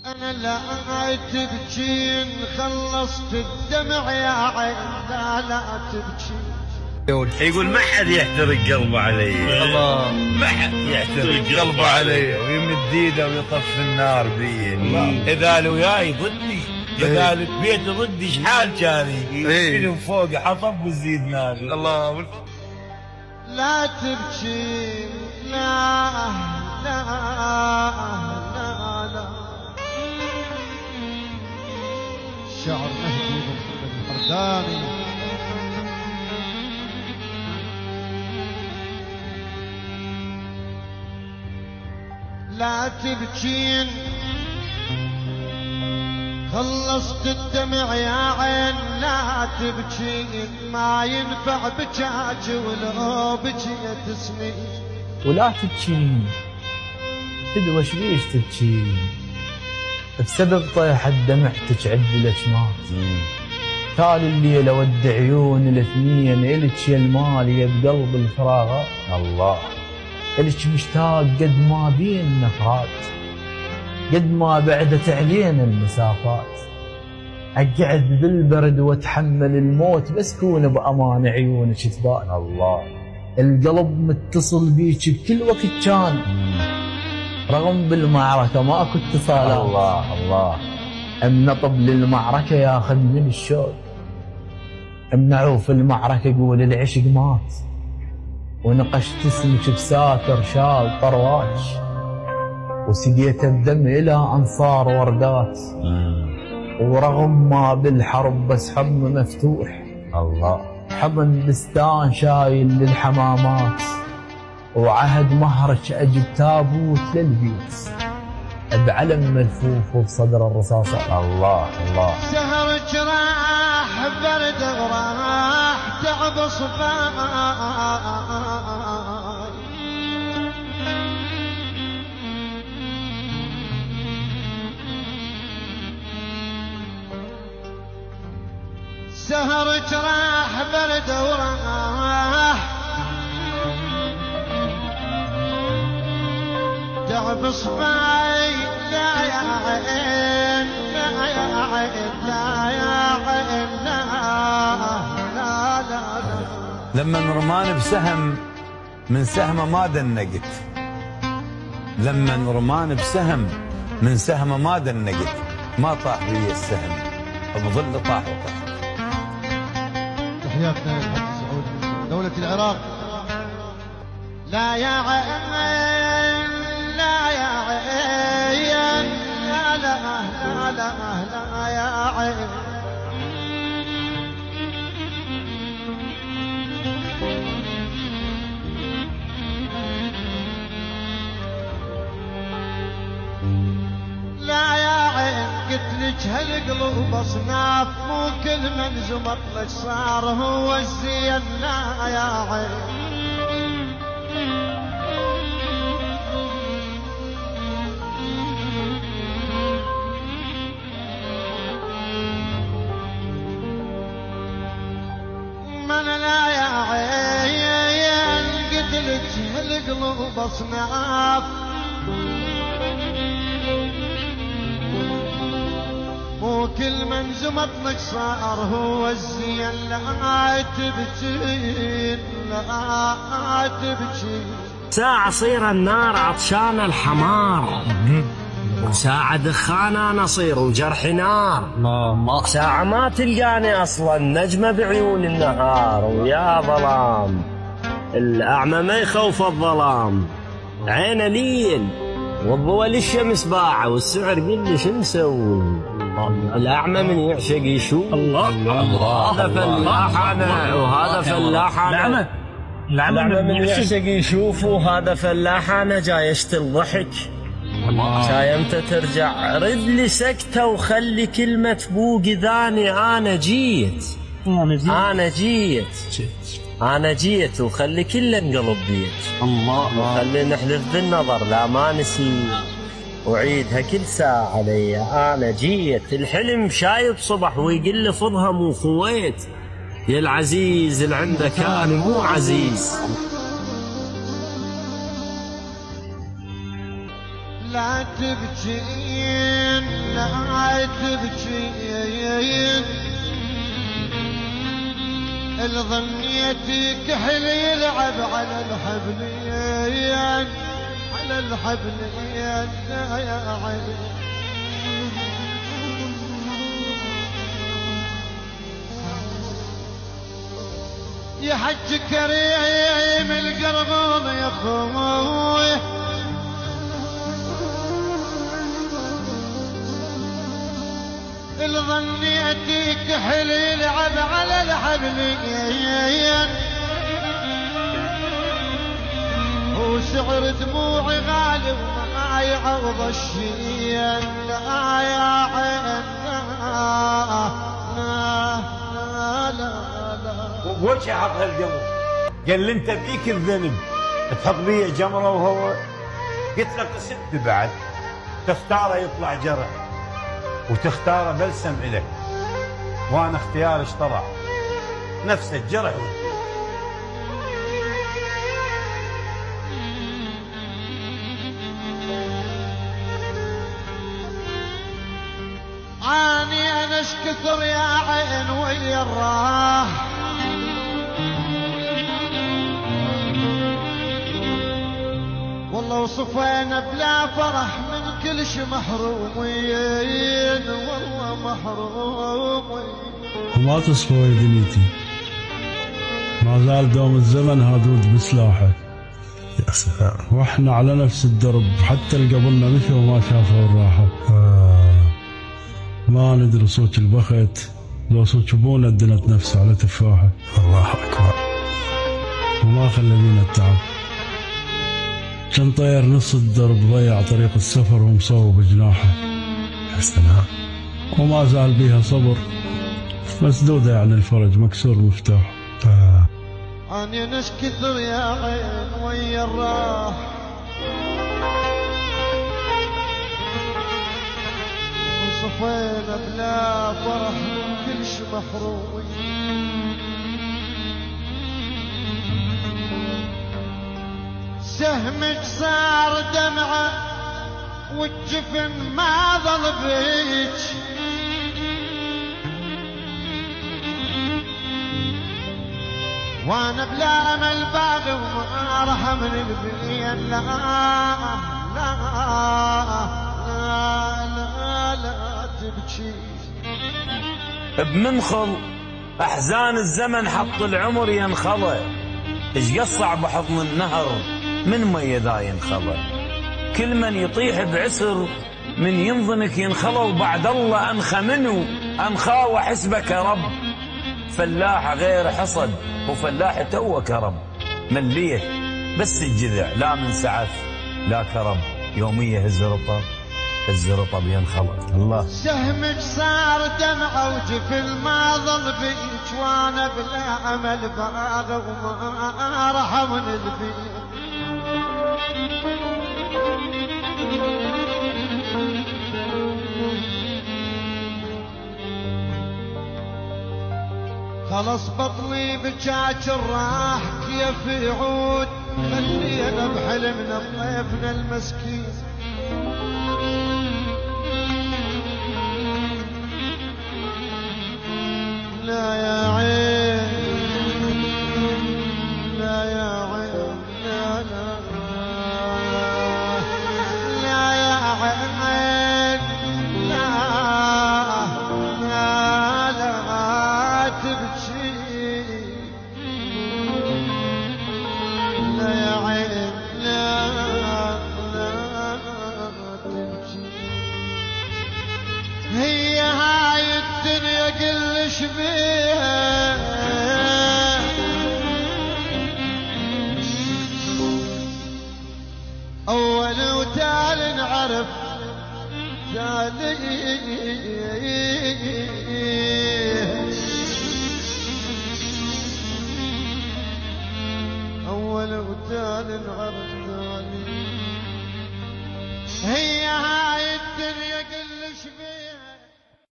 أنا لا تبكين خلصت الدمع يا عين، لا تبكين. يقول ما حد يحترق قلبه علي، الله ما حد يحترق قلبه علي ويمد ايده ويطفي النار بي. اذا لو وياي ضدي، اذا البيت ضدي شحال كاني يشيلهم فوق حطب ويزيد ناري. الله لا تبكين، لا لا لا لا. شعر مهدي بن محمد الحرداني. لا تبكين خلصت الدمع يا عين، لا تبكين ما ينفع بكاك ولو بكيت اسمي. ولا تبكين تدوش ليش تبكين، بسبب طيح الدمع تجعد الاشماس. تالي الليلة ود عيون الاثنين الك يا المالية بقلب الفراغات. الله الك مشتاق قد ما بين نفرات، قد ما بعدت علينا المسافات. اقعد بالبرد واتحمل الموت بس كون بامان عيونك تبان. الله القلب متصل بيك بكل وقت كان، رغم بالمعركة ماكو اتصالات. الله الله نطب للمعركة ياخذ من الشوق، امنعوا في المعركة قول العشق مات. ونقشت اسمك بساتر شال طرواج، وسقيت الدم الى انصار وردات. ورغم ما بالحرب بس حضن مفتوح، الله حضن بستان شايل للحمامات. وعهد مهرك اجب تابوت للبيت بعلم ملفوف وبصدر الرصاصات. الله الله سهرك راح برد وراح تعب صفاي. سهرك راح برد وراح تعب صفاي. لا يا عين، لا يا عين، لا يا عين، لا لا لا. لما رمان بسهم من سهمه ما دنقت، لما رمان بسهم من سهمه ما دنقت، ما طاح بي السهم بظل طاح وطاح. تحياتنا للحاج سعود من دولة العراق. لا يا عين، لا يا عين، لا لا لا لا لا يا عين. لا يا عين قلتلك هالقلوب اصناف، مو كل من زمط لك صار هو الزين. لا يا عين من، لا يا عين قلتلك هالقلوب اصناف، مو كل من زمط لك صار هو الزين. لا تبكين، لا تبكين. ساعة صير النار عطشان الحمار، وساعة دخان انا اصير وجرحي نار. ساعة ما تلقاني اصلا نجمة بعيون النهار. ويا ظلام الاعمى ما يخوف الظلام، عينه ليل والضوء للشمس باعه، والسعر قل شو مسوي. الأعمى من يعشق يشوف. الله هذا فلاح أنا وهذا فلاح أنا. الأعمى من يعشق يشوف وهذا فلاح أنا. جاي اشتل ضحك جاي امتى ترجع، رد لي سكتة وخلي كلمة بوقي ذاني. أنا جيت أنا جيت أنا جيت، وخلي كل انقلب بيت. الله وخلي نحلف بالنظر لا ما نسيت، وعيدها كل ساعة علي. أنا جيت الحلم شايب صبح ويقل فضها مو خويت. يا العزيز اللي عنده كان مو عزيز. لا تبكين تبكين الظنيتي كحل يلعب على الحبلين على الحبلين يا عين يا حج كريم القرغوم يا خوي الظنيتي كحل يلعب على الحبلين وسعر دموعي غالي وما يعوض الشين لا يا عين لا وبوجه حط هالجمر قال لي انت بيك الذنب تحط بي جمره وهو قلت له قسمت بعد تختاره يطلع جرح وتختاره بلسم الك وانا اختياري ايش طلع نفس الجرح عاني انا ايش كثر يا عين ويا الراح والله وصفينا بلا فرح من كل شي محرومين والله محرومين وما تصفى يا دنيتي ما زال دوم الزمن هادود بسلاحه يا سلام واحنا على نفس الدرب حتى اللي قبلنا مشوا وما شافوا الراحه ما ندري صوت البخت لو صوت ابونا ادنت نفسه على تفاحه الله اكبر وما خلى بينا التعب كان طير نص الدرب ضيع طريق السفر ومصوب جناحه يا سلام وما زال بيها صبر مسدودة يعني الفرج مكسور مفتاح أنا نش كثر يا عين ويا الراح وصفينا بلا فرح من كل شي محرومين سهمك صار دمعة والجفن ما ظل بيك وانا بلا امل باغي وما رحمني البين لا لا لا لا لا تبكي بمنخل احزان الزمن حط العمر ينخلى ايش قصع بحضن النهر من مي ذا ينخلى كل من يطيح بعسر من ينظنك ينخلى وبعد الله انخى منه انخى وحسبك رب فلاح غير حصد وفلاح تو كرم مليه بس الجذع لا من سعف لا كرم يوميه الزرطه ينخلى الله سهمك صار دمعة وجفل ما ظل بيك وانا بلا امل باغي وما رحمني البيت خلص بطني بجاج راح كيف يعود خلينا بحلمنا بضيفنا المسكين لا يا عين لا يا عين لا لا لا يا عين لا لا لا تبكي لا يا عين لا لا تبكي هي هاي الدنيا كلش بيها أول وتالي نعرف تالي أول وتالي نعرف